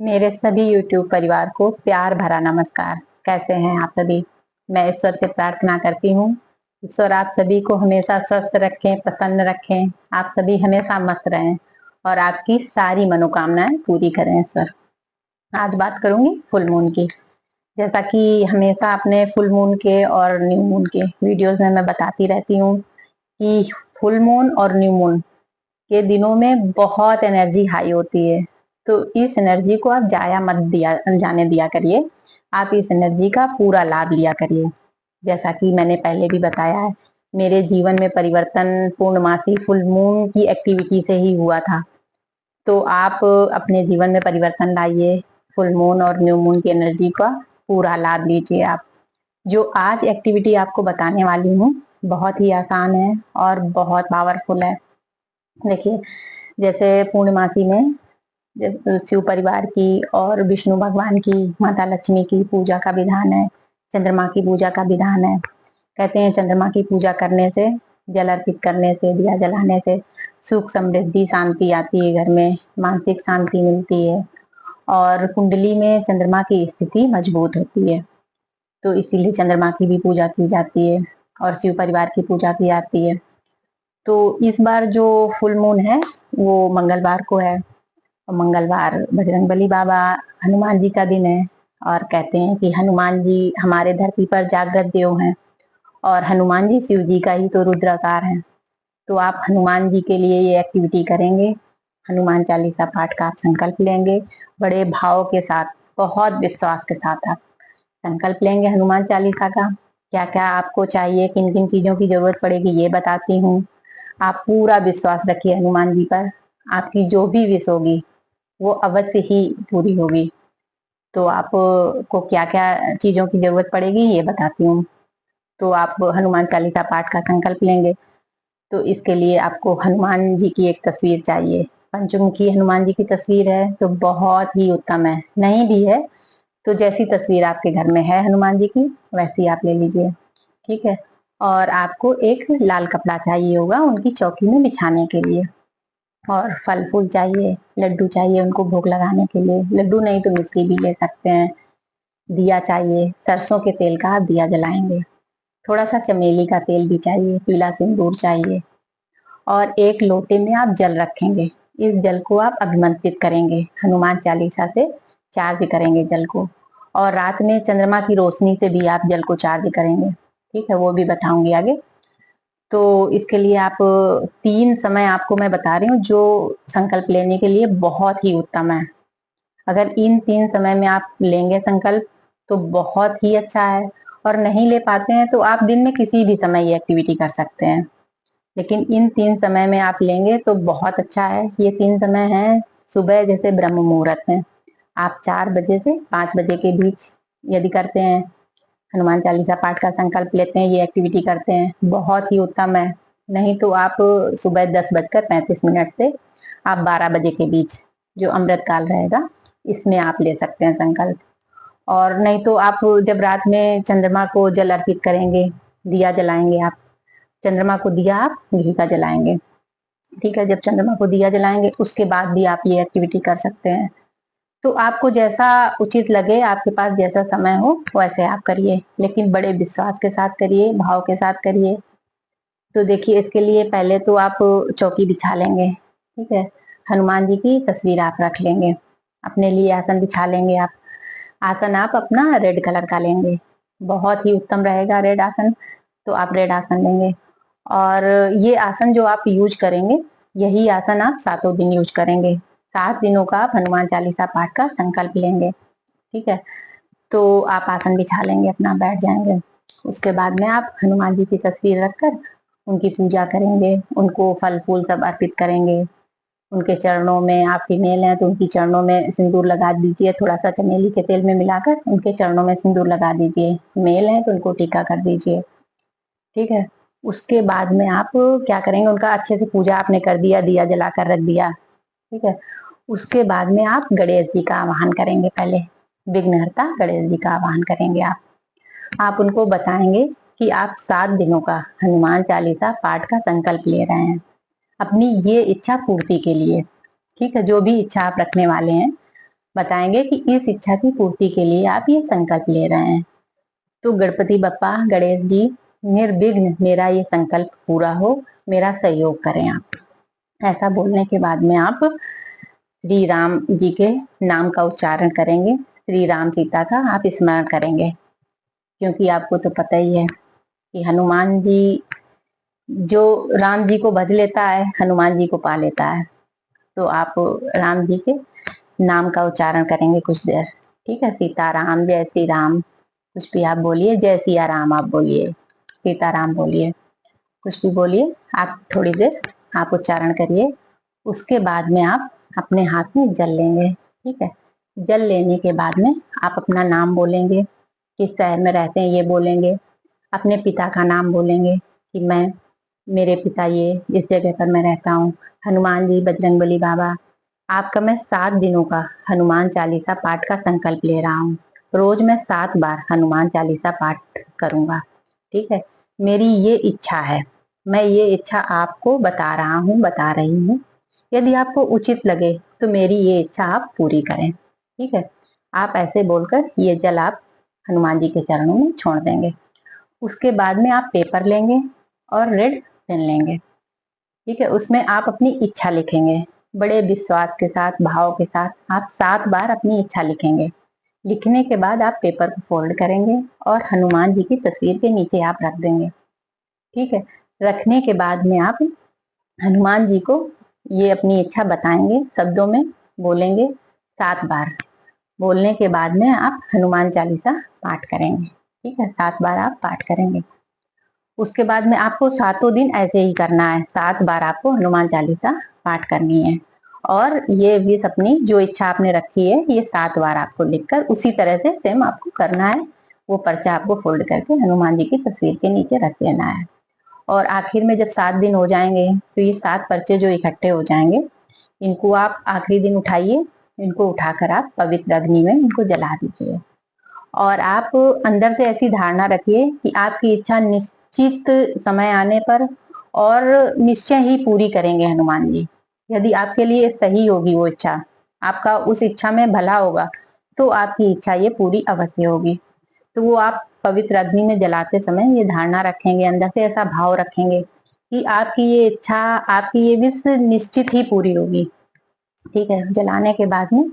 मेरे सभी YouTube परिवार को प्यार भरा नमस्कार। कैसे हैं आप सभी? मैं ईश्वर से प्रार्थना करती हूँ, ईश्वर आप सभी को हमेशा स्वस्थ रखें, प्रसन्न रखें, आप सभी हमेशा मस्त रहें और आपकी सारी मनोकामनाएँ पूरी करें ईश्वर। आज बात करूँगी फुल मून की। जैसा कि हमेशा अपने फुल मून के और न्यू मून के वीडियोज़ में मैं बताती रहती हूँ कि फुल मून और न्यू मून के दिनों में बहुत एनर्जी हाई होती है। तो इस एनर्जी को आप जाया मत दिया जाने दिया करिए। आप इस एनर्जी का पूरा लाभ लिया करिए। जैसा कि मैंने पहले भी बताया है, मेरे जीवन में परिवर्तन पूर्णमासी फुल मून की एक्टिविटी से ही हुआ था। तो आप अपने जीवन में परिवर्तन लाइए, फुल मून और न्यू मून की एनर्जी का पूरा लाभ लीजिए आप। जो आज एक्टिविटी आपको बताने वाली हूँ, बहुत ही आसान है और बहुत पावरफुल है। देखिए, जैसे पूर्णमासी में शिव परिवार की और विष्णु भगवान की, माता लक्ष्मी की पूजा का विधान है, चंद्रमा की पूजा का विधान है। कहते हैं चंद्रमा की पूजा करने से, जल अर्पित करने से, दिया जलाने से सुख, समृद्धि, शांति आती है घर में, मानसिक शांति मिलती है और कुंडली में चंद्रमा की स्थिति मजबूत होती है। तो इसीलिए चंद्रमा की भी पूजा की जाती है और शिव परिवार की पूजा की जाती है। तो इस बार जो फुल मून है, वो मंगलवार को है। और मंगलवार बजरंगबली बाबा, हनुमान जी का दिन है और कहते हैं कि हनुमान जी हमारे धरती पर जागृत देव हैं और हनुमान जी शिव जी का ही तो रुद्र अवतार हैं। तो आप हनुमान जी के लिए ये एक्टिविटी करेंगे। हनुमान चालीसा पाठ का आप संकल्प लेंगे, बड़े भाव के साथ, बहुत विश्वास के साथ आप संकल्प लेंगे हनुमान चालीसा का। क्या क्या आपको चाहिए, किन किन चीजों की जरूरत पड़ेगी, ये बताती हूँ। आप पूरा विश्वास रखिए हनुमान जी पर। आपकी जो भी विश होगी वो अवश्य ही पूरी होगी। तो आपको क्या क्या चीजों की जरूरत पड़ेगी ये बताती हूँ। तो आप हनुमान चालीसा पाठ का संकल्प लेंगे, तो इसके लिए आपको हनुमान जी की एक तस्वीर चाहिए। पंचमुखी हनुमान जी की तस्वीर है तो बहुत ही उत्तम है, नहीं भी है तो जैसी तस्वीर आपके घर में है हनुमान जी की वैसी आप ले लीजिए। ठीक है। और आपको एक लाल कपड़ा चाहिए होगा उनकी चौकी में बिछाने के लिए, और फल फूल चाहिए, लड्डू चाहिए उनको भोग लगाने के लिए। लड्डू नहीं तो मिश्री भी ले सकते हैं। दिया चाहिए, सरसों के तेल का आप दिया जलाएंगे। थोड़ा सा चमेली का तेल भी चाहिए, पीला सिंदूर चाहिए और एक लोटे में आप जल रखेंगे। इस जल को आप अभिमंत्रित करेंगे, हनुमान चालीसा से चार्ज करेंगे जल को। और रात में चंद्रमा की रोशनी से भी आप जल को चार्ज करेंगे। ठीक है, वो भी बताऊंगी आगे। तो इसके लिए आप 3 समय आपको मैं बता रही हूँ जो संकल्प लेने के लिए बहुत ही उत्तम है। अगर इन 3 समय में आप लेंगे संकल्प तो बहुत ही अच्छा है। और नहीं ले पाते हैं तो आप दिन में किसी भी समय ये एक्टिविटी कर सकते हैं। लेकिन इन 3 समय में आप लेंगे तो बहुत अच्छा है। ये 3 समय हैं सुबह, जैसे ब्रह्म मुहूर्त में आप 4 बजे से 5 बजे के बीच यदि करते हैं, हनुमान चालीसा पाठ का संकल्प लेते हैं, ये एक्टिविटी करते हैं, बहुत ही उत्तम है। नहीं तो आप सुबह 10:35 से आप 12 बजे के बीच, जो अमृत काल रहेगा, इसमें आप ले सकते हैं संकल्प। और नहीं तो आप जब रात में चंद्रमा को जल अर्पित करेंगे, दिया जलाएंगे आप, चंद्रमा को दिया आप घी का जलाएंगे। ठीक है, जब चंद्रमा को दिया जलाएंगे उसके बाद भी आप ये एक्टिविटी कर सकते हैं। तो आपको जैसा उचित लगे, आपके पास जैसा समय हो वैसे आप करिए, लेकिन बड़े विश्वास के साथ करिए, भाव के साथ करिए। तो देखिए, इसके लिए पहले तो आप चौकी बिछा लेंगे। ठीक है, हनुमान जी की तस्वीर आप रख लेंगे, अपने लिए आसन बिछा लेंगे आप। आसन आप अपना रेड कलर का लेंगे, बहुत ही उत्तम रहेगा रेड आसन। तो आप रेड आसन लेंगे और ये आसन जो आप यूज करेंगे, यही आसन आप 7 दिन यूज करेंगे। 7 दिनों का आप हनुमान चालीसा पाठ का संकल्प लेंगे। ठीक है, तो आप आसन बिछा लेंगे, अपना बैठ जाएंगे। उसके बाद में आप हनुमान जी की तस्वीर रखकर उनकी पूजा करेंगे, उनको फल फूल सब अर्पित करेंगे। उनके चरणों में, आप फीमेल हैं तो उनकी चरणों में सिंदूर लगा दीजिए, थोड़ा सा चमेली के तेल में मिलाकर उनके चरणों में सिंदूर लगा दीजिए। मेल हैं तो उनको टीका कर दीजिए। ठीक है, उसके बाद में आप क्या करेंगे, उनका अच्छे से पूजा आपने कर दिया, दिया जलाकर रख दिया। ठीक है, उसके बाद में आप गणेश जी का आवाहन करेंगे। पहले विघ्नहर्ता गणेश जी का आवाहन करेंगे आप उनको बताएंगे कि आप 7 दिनों का हनुमान चालीसा पाठ का संकल्प ले रहे हैं अपनी ये इच्छा पूर्ति के लिए। ठीक है, जो भी इच्छा आप रखने वाले हैं बताएंगे कि इस इच्छा की पूर्ति के लिए आप ये संकल्प ले रहे हैं। तो गणपति बप्पा, गणेश जी, निर्विघ्न मेरा ये संकल्प पूरा हो, मेरा सहयोग करें आप। ऐसा बोलने के बाद में आप श्री राम जी के नाम का उच्चारण करेंगे, श्री राम सीता का आप स्मरण करेंगे, क्योंकि आपको तो पता ही है कि हनुमान जी जो राम जी को भज लेता है, हनुमान जी को पा लेता है। तो आप राम जी के नाम का उच्चारण करेंगे कुछ देर, ठीक है। सीताराम, जय श्री राम, कुछ भी आप बोलिए, जय सिया राम आप बोलिए, सीताराम बोलिए, कुछ भी बोलिए, आप थोड़ी देर आप उच्चारण करिए। उसके बाद में आप अपने हाथ में जल लेंगे, ठीक है। जल लेने के बाद में आप अपना नाम बोलेंगे, किस शहर में रहते हैं ये बोलेंगे, अपने पिता का नाम बोलेंगे कि मैं, मेरे पिता ये इस जगह पर मैं रहता हूँ, हनुमान जी, बजरंगबली बाबा, आपका मैं 7 दिनों का हनुमान चालीसा पाठ का संकल्प ले रहा हूँ। रोज मैं 7 बार हनुमान चालीसा पाठ करूंगा, ठीक है। मेरी ये इच्छा है, मैं ये इच्छा आपको बता रहा हूँ, बता रही हूँ। यदि आपको उचित लगे तो मेरी ये इच्छा आप पूरी करें, ठीक है। आप ऐसे बोलकर ये जल आप हनुमान जी के चरणों में छोड़ देंगे। उसके बाद में आप पेपर लेंगे और रेड पेन लेंगे, ठीक है। उसमें आप अपनी इच्छा लिखेंगे, बड़े विश्वास के साथ, भाव के साथ आप 7 बार अपनी इच्छा लिखेंगे। लिखने के बाद आप पेपर को फोल्ड करेंगे और हनुमान जी की तस्वीर के नीचे आप रख देंगे, ठीक है। रखने के बाद में आप हनुमान जी को ये अपनी इच्छा बताएंगे, शब्दों में बोलेंगे 7 बार। बोलने के बाद में आप हनुमान चालीसा पाठ करेंगे, ठीक है। 7 बार आप पाठ करेंगे। उसके बाद में आपको 7 दिन ऐसे ही करना है, 7 बार आपको हनुमान चालीसा पाठ करनी है। और ये भी अपनी जो इच्छा आपने रखी है ये 7 बार आपको लिखकर उसी तरह से सेम आपको करना है। वो पर्चा आपको फोल्ड करके हनुमान जी की तस्वीर के नीचे रख देना है। और आखिर में जब 7 दिन हो जाएंगे तो ये 7 पर्चे जो इकट्ठे हो जाएंगे, इनको आप आखिरी दिन उठाइए, इनको उठाकर आप पवित्र अग्नि में इनको जला दीजिए। और आप अंदर से ऐसी धारणा रखिए कि आपकी इच्छा निश्चित समय आने पर और निश्चय ही पूरी करेंगे हनुमान जी। यदि आपके लिए सही होगी वो इच्छा, आपका उस इच्छा में भला होगा, तो आपकी इच्छा ये पूरी अवश्य होगी। तो वो आप पवित्र अग्नि में जलाते समय ये धारणा रखेंगे, अंदर से ऐसा भाव रखेंगे कि आपकी ये इच्छा, आपकी ये विश निश्चित ही पूरी होगी, ठीक है। जलाने के बाद में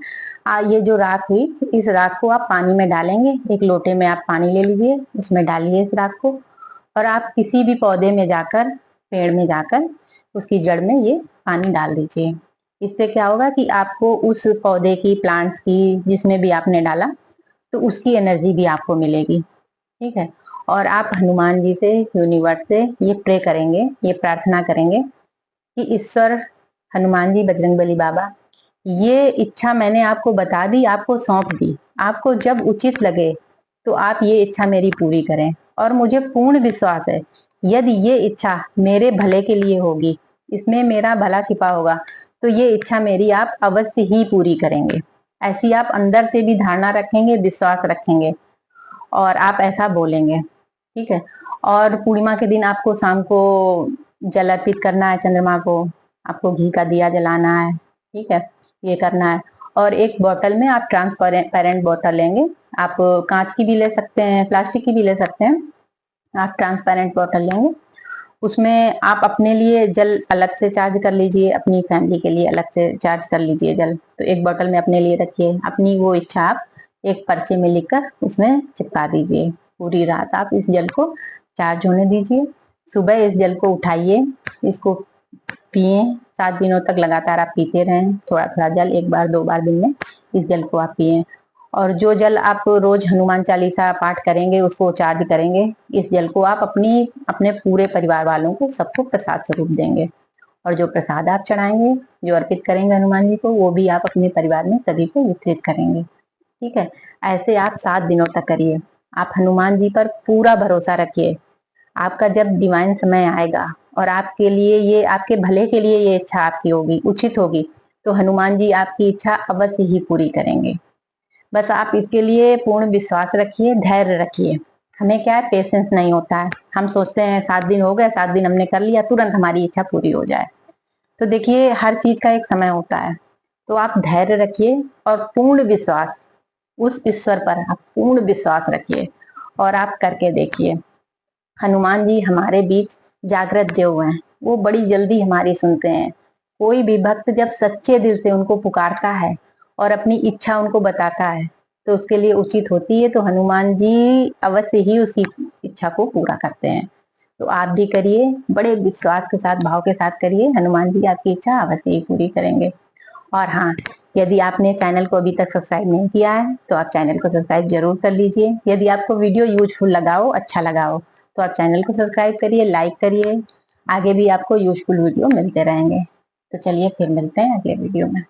ये जो राख हुई, इस राख को आप पानी में डालेंगे। एक लोटे में आप पानी ले लीजिए, उसमें डालिए इस राख को, और आप किसी भी पौधे में जाकर, पेड़ में जाकर उसकी जड़ में ये पानी डाल दीजिए। इससे क्या होगा कि आपको उस पौधे की, प्लांट्स की, जिसमें भी आपने डाला, तो उसकी एनर्जी भी आपको मिलेगी, ठीक है। और आप हनुमान जी से, यूनिवर्स से ये प्रे करेंगे, ये प्रार्थना करेंगे कि ईश्वर, हनुमान जी, बजरंगबली बाबा, ये इच्छा मैंने आपको बता दी, आपको सौंप दी। आपको जब उचित लगे तो आप ये इच्छा मेरी पूरी करें। और मुझे पूर्ण विश्वास है, यदि ये इच्छा मेरे भले के लिए होगी, इसमें मेरा भला छिपा होगा, तो ये इच्छा मेरी आप अवश्य ही पूरी करेंगे। ऐसी आप अंदर से भी धारणा रखेंगे, विश्वास रखेंगे, और आप ऐसा बोलेंगे, ठीक है। और पूर्णिमा के दिन आपको शाम को जल अर्पित करना है चंद्रमा को, आपको घी का दिया जलाना है, ठीक है, ये करना है। और एक बोतल में आप ट्रांसपेरेंट बोतल लेंगे, आप कांच की भी ले सकते हैं, प्लास्टिक की भी ले सकते हैं। आप ट्रांसपेरेंट बोतल लेंगे, उसमें आप अपने लिए जल अलग से चार्ज कर लीजिए, अपनी फैमिली के लिए अलग से चार्ज कर लीजिए जल। तो एक बोतल में अपने लिए रखिए, अपनी वो इच्छा आप एक पर्चे में लिखकर उसमें चिपका दीजिए। पूरी रात आप इस जल को चार्ज होने दीजिए। सुबह इस जल को उठाइए, इसको पिए। 7 दिनों तक लगातार आप पीते रहें, थोड़ा थोड़ा जल, 1 बार 2 बार दिन में इस जल को आप पिए। और जो जल आप रोज हनुमान चालीसा पाठ करेंगे उसको चार्ज करेंगे, इस जल को आप अपने पूरे परिवार वालों को, सबको प्रसाद स्वरूप देंगे। और जो प्रसाद आप चढ़ाएंगे, जो अर्पित करेंगे हनुमान जी को, वो भी आप अपने परिवार में सभी को वितरित करेंगे, ठीक है। ऐसे आप 7 दिनों तक करिए। आप हनुमान जी पर पूरा भरोसा रखिए। आपका जब डिवाइन समय आएगा और आपके लिए ये, आपके भले के लिए ये इच्छा आपकी होगी, उचित होगी, तो हनुमान जी आपकी इच्छा अवश्य ही पूरी करेंगे। बस आप इसके लिए पूर्ण विश्वास रखिए, धैर्य रखिए। हमें क्या है, पेशेंस नहीं होता है। हम सोचते हैं 7 दिन हो गए, 7 दिन हमने कर लिया, तुरंत हमारी इच्छा पूरी हो जाए। तो देखिए, हर चीज का एक समय होता है। तो आप धैर्य रखिए और पूर्ण विश्वास, उस ईश्वर पर आप पूर्ण विश्वास रखिए और आप करके देखिए। हनुमान जी हमारे बीच जागृत देव हैं, वो बड़ी जल्दी हमारी सुनते हैं। कोई भी भक्त जब सच्चे दिल से उनको पुकारता है और अपनी इच्छा उनको बताता है तो उसके लिए उचित होती है, तो हनुमान जी अवश्य ही उसकी इच्छा को पूरा करते हैं। तो आप भी करिए, बड़े विश्वास के साथ, भाव के साथ करिए, हनुमान जी आपकी इच्छा अवश्य ही पूरी करेंगे। और हाँ, यदि आपने चैनल को अभी तक सब्सक्राइब नहीं किया है तो आप चैनल को सब्सक्राइब जरूर कर लीजिए। यदि आपको वीडियो यूजफुल लगा हो, अच्छा लगा हो, तो आप चैनल को सब्सक्राइब करिए, लाइक करिए। आगे भी आपको यूजफुल वीडियो मिलते रहेंगे। तो चलिए फिर मिलते हैं अगले वीडियो में।